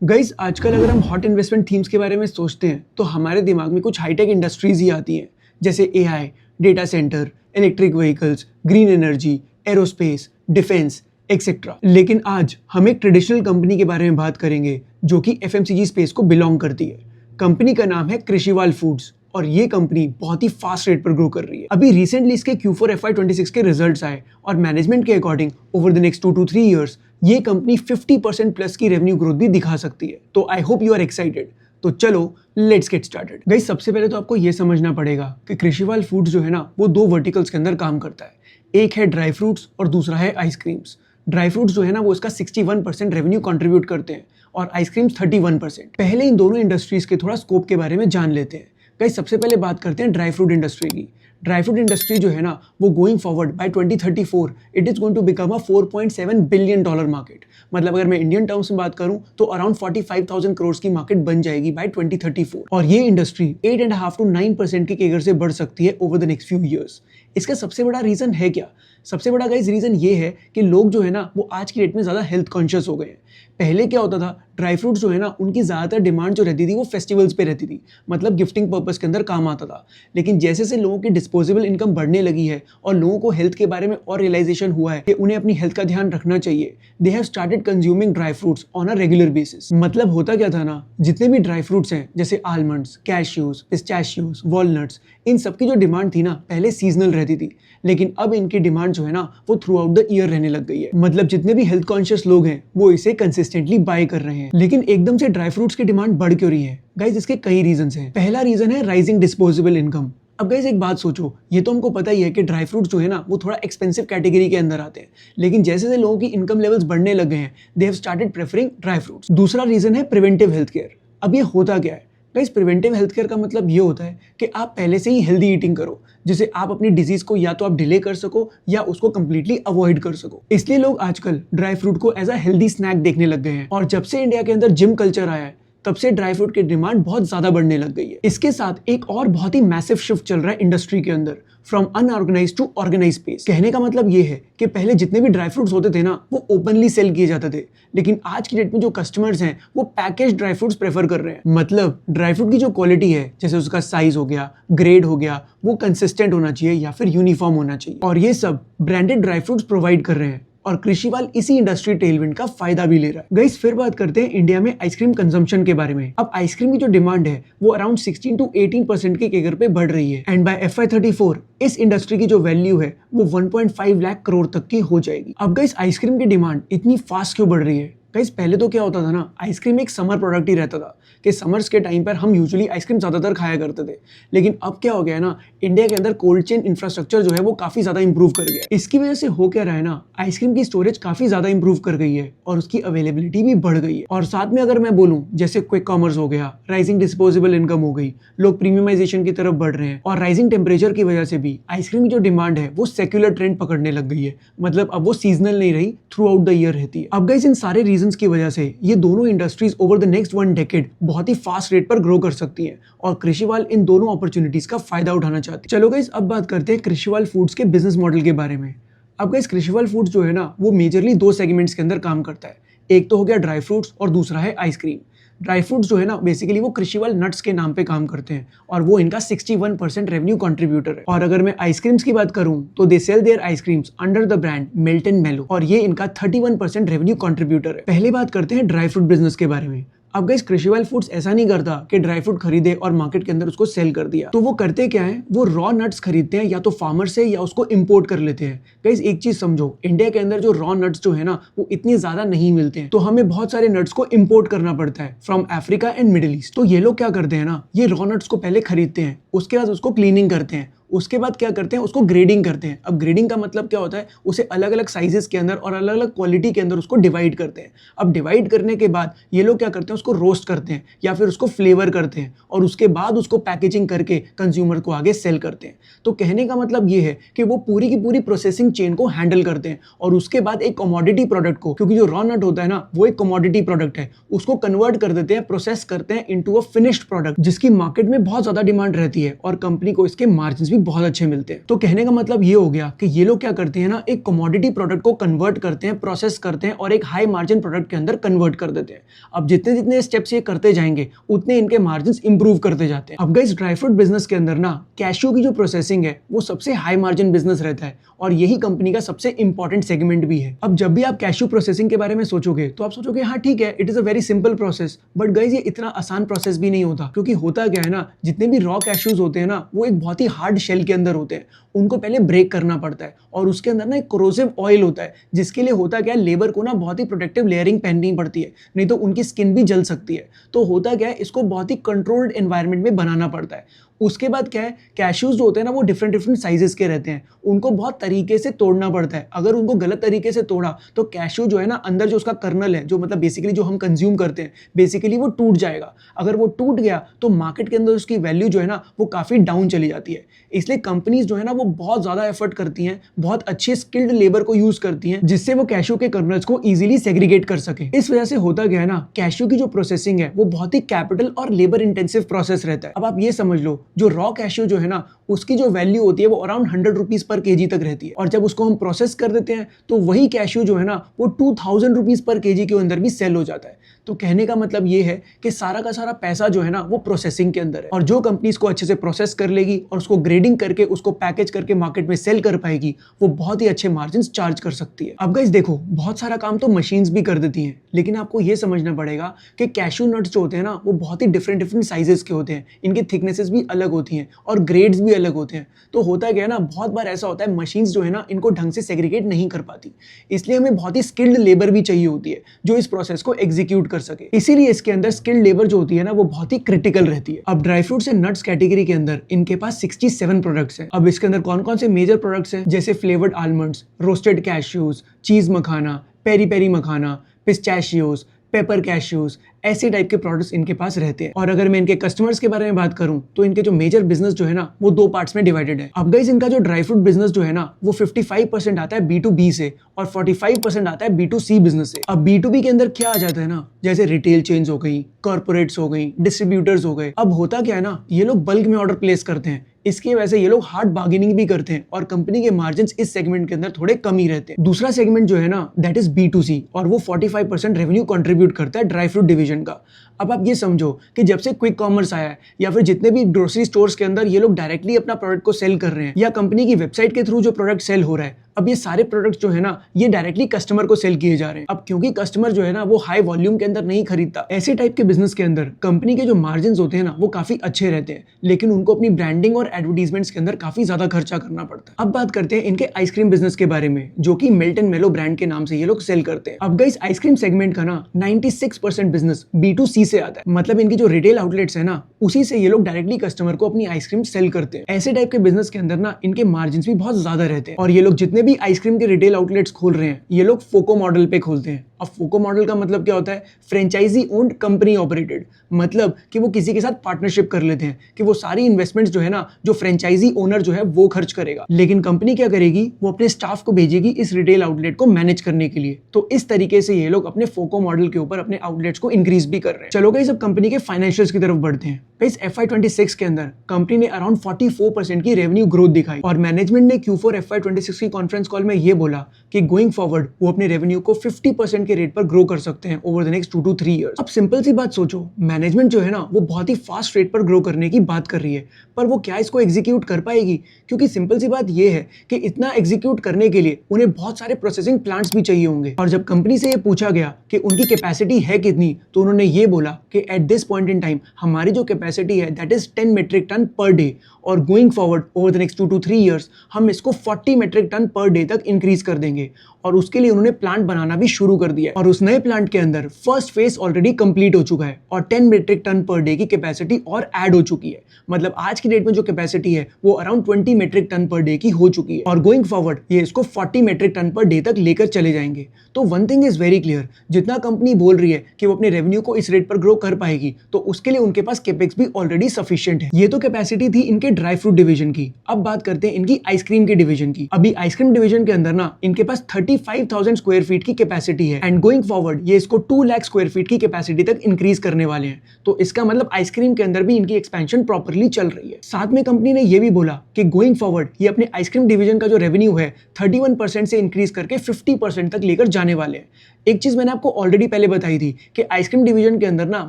Guys आजकल अगर हम हॉट इन्वेस्टमेंट थीम्स के बारे में सोचते हैं तो हमारे दिमाग में कुछ हाईटेक इंडस्ट्रीज ही आती हैं, जैसे AI, data centre, electric vehicles, green energy, aerospace, defence etcetera. लेकिन आज हम एक ट्रेडिशनल कंपनी के बारे में बात करेंगे जो कि एफएमसीजी स्पेस को बिलोंग करती है। कंपनी का नाम है कृषिवाल फूड्स और ये कंपनी बहुत ही फास्ट रेट पर ग्रो कर रही है। अभी रिसेंटली इसके Q4 FY26 के रिजल्ट्स आए और मैनेजमेंट के according over the next 2 to 3 years ये कंपनी 50% प्लस की रेवेन्यू ग्रोथ भी दिखा सकती है। तो I hope you are excited. तो चलो लेट्स गेट स्टार्टेड। गाइस सबसे पहले तो आपको ये समझना पड़ेगा कि कृषिवाल फूड्स जो है ना वो दो वर्टिकल्स के अंदर काम करता है। एक है ड्राई फ्रूट्स और दूसरा है आइसक्रीम्स। ड्राई फ्रूट्स जो है ना वो इसका 61% रेवेन्यू कंट्रीब्यूट करते हैं और आइसक्रीम्स 31%। पहले इन दोनों इंडस्ट्रीज के थोड़ा स्कोप के बारे में जान लेते हैं। गाइस सबसे पहले बात करते हैं ड्राई फ्रूट इंडस्ट्री की। ड्राई फ्रूट इंडस्ट्री जो है ना वो going forward by 2034 it is going to become a $4.7 billion market. मतलब अगर मैं इंडियन टर्म्स में बात करूं तो अराउंड 45,000 करोड़ की मार्केट बन जाएगी बाय 2034 और ये इंडस्ट्री 8.5 to 9% की केगर से बढ़ सकती है over the next few years. इसका सबसे बड़ा रीजन है क्या? सबसे बड़ा गाइस रीजन ये है कि लोग जो है ना वो आज की डेट में ज्यादा हेल्थ कॉन्शियस हो गए हैं। पहले क्या होता था, ड्राई फ्रूट्स जो है ना उनकी ज्यादातर डिमांड जो रहती थी वो फेस्टिवल्स पे रहती थी, मतलब गिफ्टिंग पर्पस के अंदर काम आता था। लेकिन जैसे से लोगों की डिस्पोजेबल इनकम बढ़ने लगी है और लोगों को हेल्थ के बारे में और रियलाइजेशन हुआ है कि उन्हें अपनी हेल्थ का ध्यान रखना चाहिए, they have started consuming dry fruits on a regular basis. मतलब होता क्या था ना, जितने भी ड्राई फ्रूट्स हैं जैसे आलमंड्स, कैश्यूज, पिस्ताशियोज, वॉलनट्स, इन सबकी जो डिमांड थी ना पहले सीजनल रहती थी, लेकिन अब इनकी डिमांड जो है ना वो थ्रू आउट द ईयर रहने लग गई है। मतलब जितने भी हेल्थ कॉन्शियस लोग हैं वो इसे कंसिस्टेंटली बाय कर रहे हैं। लेकिन एकदम से ड्राई फ्रूट्स की डिमांड बढ़ क्यों रही है? गाइस इसके कई रीजंस हैं। पहला रीजन है राइजिंग डिस्पोजेबल इनकम। अब गाइस एक बात सोचो, ये तो हमको पता ही है कि ड्राई फ्रूट्स जो है ना वो थोड़ा एक्सपेंसिव कैटेगरी के अंदर आते हैं, लेकिन जैसे जैसे लोगों की इनकम लेवल्स बढ़ने लग गए हैं they have started preferring dry fruits. दूसरा रीजन है प्रिवेंटिव हेल्थ केयर। अब ये होता क्या है गाइस? प्रिवेंटिव हेल्थ केयर का मतलब ये होता है कि आप पहले से ही हेल्दी ईटिंग करो जिससे आप अपनी डिजीज को या तो आप डिले कर सको या उसको कंप्लीटली अवॉइड कर सको। इसलिए लोग आजकल ड्राई फ्रूट को एज अ हेल्दी स्नैक देखने लग गए हैं और जब से इंडिया के अंदर जिम कल्चर आया है तब से ड्राई फ्रूट की डिमांड बहुत ज्यादा बढ़ने लग गई है। इसके साथ एक और बहुत ही मैसिव शिफ्ट चल रहा है इंडस्ट्री के अंदर, from unorganised to organised space. कहने का मतलब ये है कि पहले जितने भी ड्राई फ्रूट्स होते थे ना वो ओपनली सेल किए जाते थे, लेकिन आज की डेट में जो कस्टमर्स हैं वो पैकेज ड्राई फ्रूट्स प्रेफर कर रहे हैं। मतलब ड्राई फ्रूट की जो क्वालिटी है, जैसे उसका साइज हो गया, ग्रेड हो गया, वो कंसिस्टेंट होना चाहिए या फिर यूनिफॉर्म होना चाहिए, और ये सब ब्रांडेड ड्राई फ्रूट्स प्रोवाइड कर रहे हैं और कृषिवाल इसी इंडस्ट्री टेलविंड का फायदा भी ले रहा है। गाइस फिर बात करते हैं इंडिया में आइसक्रीम कंजम्पशन के बारे में। अब आइसक्रीम की जो डिमांड है वो अराउंड 16 to 18% के केगर पे बढ़ रही है एंड बाय FY34 इस इंडस्ट्री की जो वैल्यू है वो 1.5 लाख करोड़ तक की हो जाएगी। अब गाइस आइसक्रीम की डिमांड इतनी फास्ट क्यों बढ़ रही है? गाइस पहले तो क्या होता था ना, आइसक्रीम एक समर प्रोडक्ट ही रहता था कि समर्स के टाइम पर हम यूजुअली आइसक्रीम ज्यादातर खाया करते थे। लेकिन अब क्या हो गया है ना, इंडिया के अंदर कोल्ड चेन इंफ्रास्ट्रक्चर जो है वो काफी ज्यादा इंप्रूव कर गया है। इसकी वजह से हो क्या रहा है ना, आइसक्रीम की स्टोरेज काफी ज्यादा इंप्रूव कर गई है और उसकी अवेलेबिलिटी भी बढ़ गई है। और साथ में अगर मैं बोलूं जैसे क्विक कॉमर्स हो गया, राइजिंग डिस्पोजेबल इनकम हो गई, लोग प्रीमियमाइजेशन की तरफ बढ़ रहे हैं और राइजिंग टेम्परेचर की वजह से भी आइसक्रीम की जो डिमांड है वो सेक्युलर ट्रेंड पकड़ने लग गई है। मतलब अब वो सीजनल नहीं रही, थ्रू आउट द ईयर रहती है। अब गाइस इन सारे रीजंस की वजह से ये दोनों industries over the next 1 decade बहुत ही फास्ट रेट पर ग्रो कर सकती हैं और कृषिवाल इन दोनों अपॉर्चुनिटीज का फायदा उठाना चाहती है। चलो गाइस अब बात करते हैं कृषिवाल फूड्स के बिजनेस मॉडल के बारे में। अब गाइस कृषिवाल फूड्स जो है ना वो मेजरली 2 सेगमेंट्स के अंदर काम करता है। एक तो हो गया ड्राई फ्रूट्स और दूसरा है आइसक्रीम। ड्राई फ्रूट्स जो है ना बेसिकली वो कृषिवाल नट्स के नाम पे काम करते हैं और वो इनका 61% रेवेन्यू कंट्रीब्यूटर है। और अगर मैं आइसक्रीम्स की बात करूं तो they sell their ice creams under the brand Melton Mellow और ये इनका 31% रेवेन्यू कंट्रीब्यूटर है। पहले बात करते हैं ड्राई फ्रूट बिजनेस के बारे में। अब गाइस कृषिवाल फूड्स ऐसा नहीं करता कि ड्राई फ्रूट खरीदे और मार्केट के अंदर उसको सेल कर दिया। तो वो करते क्या है, वो रॉ नट्स खरीदते हैं या तो फार्मर से या उसको इंपोर्ट कर लेते हैं। गाइस एक चीज समझो, इंडिया के अंदर जो रॉ नट्स जो है ना वो इतनी ज्यादा नहीं मिलते हैं, तो हमें बहुत सारे नट्स को इंपोर्ट करना पड़ता है from Africa and middle east. तो ये लोग क्या करते हैं ना, ये रॉ नट्स को पहले खरीदते हैं, उसके बाद उसको क्लीनिंग करते हैं, उसके बाद क्या करते हैं उसको ग्रेडिंग करते हैं। अब ग्रेडिंग का मतलब क्या होता है, उसे अलग अलग साइजेस के अंदर और अलग अलग क्वालिटी के अंदर उसको डिवाइड करते हैं। अब डिवाइड करने के बाद ये लोग क्या करते हैं, उसको रोस्ट करते हैं या फिर उसको फ्लेवर करते हैं और उसके बाद उसको पैकेजिंग करके कंज्यूमर को आगे सेल करते हैं। तो कहने का मतलब ये है कि वो पूरी की पूरी प्रोसेसिंग चेन को हैंडल करते हैं और उसके बाद एक कमोडिटी प्रोडक्ट को, क्योंकि जो रॉ नट होता है ना वो एक कमोडिटी प्रोडक्ट है, उसको कन्वर्ट कर देते हैं, प्रोसेस करते हैं इनटू अ फिनिश्ड प्रोडक्ट जिसकी मार्केट में बहुत ज्यादा डिमांड रहती है और कंपनी को इसके मार्जिन्स भी बहुत अच्छे मिलते हैं। तो कहने का मतलब ये हो गया कि ये लोग क्या करते हैं ना, एक कमोडिटी प्रोडक्ट को कन्वर्ट करते हैं, प्रोसेस करते हैं और एक हाई मार्जिन प्रोडक्ट के अंदर कन्वर्ट कर देते हैं। अब जितने जितने स्टेप्स ये करते जाएंगे उतने इनके मार्जिन इंप्रूव करते जाते हैं। अब गाइस ड्राई फ्रूट बिजनेस के अंदर ना कैश्यू की जो प्रोसेसिंग है वो सबसे हाई मार्जिन बिजनेस रहता है और यही कंपनी का सबसे इंपॉर्टेंट सेगमेंट भी है। अब जब भी आप कैश्यू प्रोसेसिंग के बारे में सोचोगे तो आप सोचोगे हाँ ठीक है, it is a very simple process, but guys ये इतना आसान प्रोसेस भी नहीं होता। क्योंकि होता क्या है ना, जितने भी रॉ कैश्यूज होते हैं ना वो एक बहुत ही हार्ड शेल के अंदर होते हैं, उनको पहले ब्रेक करना पड़ता है और उसके अंदर ना एक कोरोसिव ऑयल होता है, जिसके लिए होता क्या है, लेबर को ना बहुत ही प्रोटेक्टिव लेयरिंग पहननी पड़ती है, नहीं तो उनकी स्किन भी जल सकती है। तो होता क्या है, इसको बहुत ही कंट्रोल्ड एनवायरनमेंट में बनाना पड़ता है। उसके बाद क्या है, कैश्यूज जो होते हैं ना वो डिफरेंट डिफरेंट साइजेस के रहते हैं, उनको बहुत तरीके से तोड़ना पड़ता है। अगर उनको गलत तरीके से तोड़ा तो कैश्यू जो है ना, अंदर जो उसका कर्नल है, जो मतलब बेसिकली जो हम कंज्यूम करते हैं, बेसिकली वो टूट जाएगा। अगर वो टूट गया तो मार्केट के अंदर उसकी वैल्यू जो है ना वो काफ़ी डाउन चली जाती है। इसलिए कंपनीज जो है ना वो बहुत ज़्यादा एफर्ट करती हैं, बहुत अच्छे स्किल्ड लेबर को यूज़ करती हैं, जिससे वो कैश्यू के कर्नल्स को ईजिली सेग्रीगेट कर सके। इस वजह से होता क्या है ना, कैश्यू की जो प्रोसेसिंग है वो बहुत ही कैपिटल और लेबर इंटेंसिव प्रोसेस रहता है। अब आप ये समझ लो, जो रॉ कैश्यू जो है ना उसकी जो वैल्यू होती है वो अराउंड 100 रुपीज पर केजी तक रहती है, और जब उसको हम प्रोसेस कर देते हैं तो वही कैश्यू जो है ना वो 2000 रुपीज पर केजी के अंदर भी सेल हो जाता है। तो कहने का मतलब ये है कि सारा का सारा पैसा जो है ना वो प्रोसेसिंग के अंदर है, और जो कंपनी इसको अच्छे से प्रोसेस कर लेगी और उसको ग्रेडिंग करके उसको पैकेज करके मार्केट में सेल कर पाएगी, वो बहुत ही अच्छे मार्जिन चार्ज कर सकती है। अब गाइस देखो, बहुत सारा काम तो मशीन्स भी कर देती हैं, लेकिन आपको ये समझना पड़ेगा कि कैश्यू नट्स जो होते हैं ना वो बहुत ही डिफरेंट डिफरेंट साइजेस के होते हैं, इनकी थिकनेसेस भी अलग होती हैं और ग्रेड्स भी अलग होते हैं। तो होता क्या है ना, बहुत बार ऐसा होता है मशीन्स जो है ना इनको ढंग से सेग्रीगेट नहीं कर पाती, इसलिए हमें बहुत ही स्किल्ड लेबर भी चाहिए होती है जो इस प्रोसेस को एग्जीक्यूट कर सके। इसीलिए इसके अंदर स्किल्ड लेबर जो होती है ना वो बहुत ही क्रिटिकल रहती है। अब dry fruits and nuts category के अंदर इनके पास 67 प्रोडक्ट्स हैं। अब इसके अंदर कौन कौन से मेजर प्रोडक्ट्स हैं, जैसे फ्लेवर्ड आलमंड्स, रोस्टेड कैश्यूज, चीज मखाना, पेरी पेरी मखाना, पिस्टैशियोज, पेपर कैश्यूज, ऐसे टाइप के प्रोडक्ट्स इनके पास रहते हैं। और अगर मैं इनके कस्टमर्स के बारे में बात करूं तो इनके जो मेजर बिजनेस जो है ना वो दो पार्ट्स में डिवाइडेड है। अब गाइस इनका जो ड्राई फ्रूट बिजनेस जो है ना वो 55% आता है B2B से और 45% आता है B2C बिजनेस से। अब B2B के अंदर क्या आ जाता है ना, जैसे रिटेल चेन्स हो गई, कॉर्पोरेट्स हो गई, डिस्ट्रीब्यूटर्स हो गए। अब होता क्या है ना, ये लोग बल्क में ऑर्डर प्लेस करते हैं, इसकी वजह से ये लोग हार्ड बार्गेनिंग भी करते हैं और कंपनी के मार्जिन्स इस सेगमेंट के अंदर थोड़े कम ही रहते हैं। दूसरा सेगमेंट जो है ना दैट इज B2C और वो 45% रेवेन्यू कंट्रीब्यूट करता है ड्राई फ्रूट डिवीजन का। अब आप ये समझो कि जब से क्विक कॉमर्स आया है या फिर जितने भी ग्रोसरी स्टोर्स के अंदर ये लोग डायरेक्टली अपना प्रोडक्ट को सेल कर रहे हैं या कंपनी की वेबसाइट के थ्रू जो प्रोडक्ट सेल हो रहा है, अब ये सारे प्रोडक्ट्स जो है ना ये डायरेक्टली कस्टमर को सेल किए जा रहे हैं। अब क्योंकि कस्टमर जो है ना वो हाई वॉल्यूम के अंदर नहीं खरीदता, ऐसे टाइप के बिजनेस के अंदर कंपनी के जो मार्जिन होते हैं ना वो काफी अच्छे रहते हैं, लेकिन उनको अपनी ब्रांडिंग और एडवर्टीजमेंट्स के अंदर काफी ज्यादा खर्चा करना पड़ता है। अब बात करते हैं इनके आइसक्रीम बिजनेस के बारे में, जो कि मेल्ट एंड मेलो ब्रांड के नाम से ये लोग सेल करते हैं। अब गाइस आइसक्रीम सेगमेंट का ना 96% बिजनेस B2C से आता है, मतलब इनकी जो रिटेल आउटलेट्स है ना उसी से ये लोग डायरेक्टली कस्टमर को अपनी आइसक्रीम सेल करते हैं। ऐसे टाइप के बिजनेस के अंदर ना इनके मार्जिन भी बहुत ज्यादा रहते हैं, और ये लोग जितने भी आइसक्रीम के रिटेल आउटलेट्स खोल रहे हैं ये लोग फोको मॉडल पे खोलते हैं। अब फोको मॉडल का मतलब क्या होता है, फ्रेंचाइजी ओन्ड कंपनी ऑपरेटेड, मतलब कि वो किसी के साथ पार्टनरशिप कर लेते हैं कि वो सारी इन्वेस्टमेंट्स जो है ना जो फ्रेंचाइजी ओनर जो है वो खर्च करेगा, लेकिन कंपनी क्या करेगी, वो अपने स्टाफ को भेजेगी इस रिटेल आउटलेट को मैनेज करने के लिए। तो इस तरीके से ये लोग अपने फोको मॉडल के ऊपर अपने आउटलेट्स को इंक्रीज भी कर रहे हैं। चलो गाइस अब कंपनी के फाइनेंशियल्स की तरफ बढ़ते हैं। इस FY26 के अंदर कंपनी ने अराउंड 44% की रेवेन्यू ग्रोथ दिखाई, और मैनेजमेंट ने Q4 FY26 की कॉन्फ्रेंस कॉल में ये बोला कि गोइंग फॉरवर्ड वो अपने रेवेन्यू को 50% के रेट पर ग्रो कर सकते हैं over the next 2 to 3 years. अब सिंपल सी बात सोचो, मैनेजमेंट जो है ना वो बहुत ही फास्ट रेट पर ग्रो करने की बात कर रही है, पर वो क्या इसको एग्जीक्यूट कर पाएगी? क्योंकि सिंपल सी बात ये है कि इतना एग्जीक्यूट करने के लिए उन्हें बहुत सारे प्रोसेसिंग प्लांट्स भी चाहिए होंगे। और जब कंपनी से ये पूछा गया कि उनकी कैपेसिटी है कितनी, तो उन्होंने ये बोला कि at this point in time हमारी जो कैपेसिटी है that is 10 metric ton per day, और going forward over the next 2 to 3 years हम इसको 40 मेट्रिक टन पर डे तक इंक्रीज कर देंगे। और उसके लिए उन्होंने प्लांट बनाना भी शुरू कर दिया है, और उस नए प्लांट के अंदर फर्स्ट फेज ऑलरेडी कंप्लीट हो चुका है और 10 मेट्रिक टन पर डे की कैपेसिटी और ऐड हो चुकी है। मतलब आज की डेट में जो कैपेसिटी है वो around 20 metric ton per day की हो चुकी है, और गोइंग फॉरवर्ड ये इसको 40 मेट्रिक टन पर डे तक लेकर चले जाएंगे। तो one thing is very clear, जितना कंपनी बोल रही है कि वो अपने रेवेन्यू को इस रेट पर ग्रो कर पाएगी, तो उसके लिए उनके पास कैपेक्स भी ऑलरेडी सफिशिएंट है। ये तो कैपेसिटी थी इनके ड्राई फ्रूट डिवीजन की। अब बात करते हैं इनकी आइसक्रीम के डिवीजन की। अभी आइसक्रीम डिवीजन के अंदर ना इनके पास 35,000 स्क्वायर फीट की कैपेसिटी है, एंड गोइंग फॉरवर्ड ये इसको 2 लाख स्क्वायर फीट की कैपेसिटी तक इंक्रीज करने वाले हैं। तो इसका मतलब आइसक्रीम के अंदर भी इनकी एक्सपेंशन प्रॉपरली चल रही है। साथ में कंपनी ने ये भी बोला कि गोइंग फॉरवर्ड ये अपने आइसक्रीम डिवीजन का जो रेवेन्यू है 31% से इंक्रीज करके 50% तक लेकर जाने वाले हैं। एक चीज मैंने आपको ऑलरेडी पहले बताई थी कि आइसक्रीम डिवीजन के अंदर ना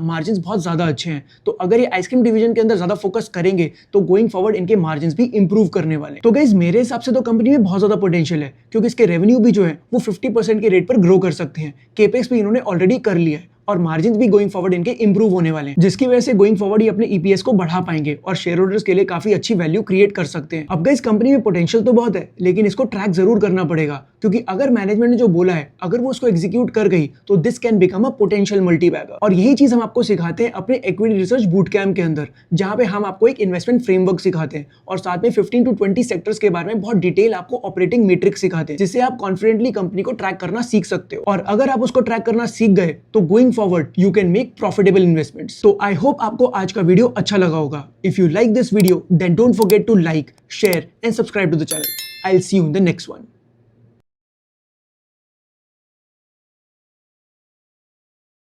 मार्जिन्स बहुत ज्यादा अच्छे हैं, तो अगर ये आइसक्रीम डिवीजन के अंदर ज्यादा फोकस करेंगे तो गोइंग फॉरवर्ड इनके मार्जिन्स भी इंप्रूव करने वाले हैं। तो गाइस मेरे हिसाब से तो कंपनी में बहुत ज्यादा पोटेंशियल है, क्योंकि इसके रेवेन्यू भी जो है वो 50% के रेट पर ग्रो कर सकते हैं। केपेक्स भी इन्होंने ऑलरेडी कर लिया है और मार्जिन भी गोइंग फॉरवर्ड इनके इंप्रूव होने वाले हैं, जिसकी वजह से गोइंग फॉरवर्ड ये अपने ईपीएस को बढ़ा पाएंगे और शेयर होल्डर्स के लिए काफी अच्छी वैल्यू क्रिएट कर सकते हैं। अब गाइस कंपनी में पोटेंशियल तो बहुत है, लेकिन इसको ट्रैक जरूर करना पड़ेगा, क्योंकि अगर मैनेजमेंट ने जो बोला है अगर वो उसको एग्जीक्यूट कर गई तो this can become a potential multibagger. और यही चीज हम आपको सिखाते हैं अपने इक्विटी रिसर्च बूट कैंप के अंदर, जहां पे हम आपको एक इन्वेस्टमेंट फ्रेमवर्क सिखाते हैं और साथ में 15 to 20 सेक्टर्स के बारे में बहुत डिटेल आपको ऑपरेटिंग मैट्रिक्स सिखाते हैं, जिससे आप कॉन्फिडेंटली कंपनी को ट्रैक करना सीख सकते हो। और अगर आप उसको ट्रैक करना सीख गए तो going forward you can make profitable investments. तो आई होप आपको आज का वीडियो अच्छा लगा होगा। If you like this video then don't forget to like, share and subscribe to the channel. I'll see you in the next one.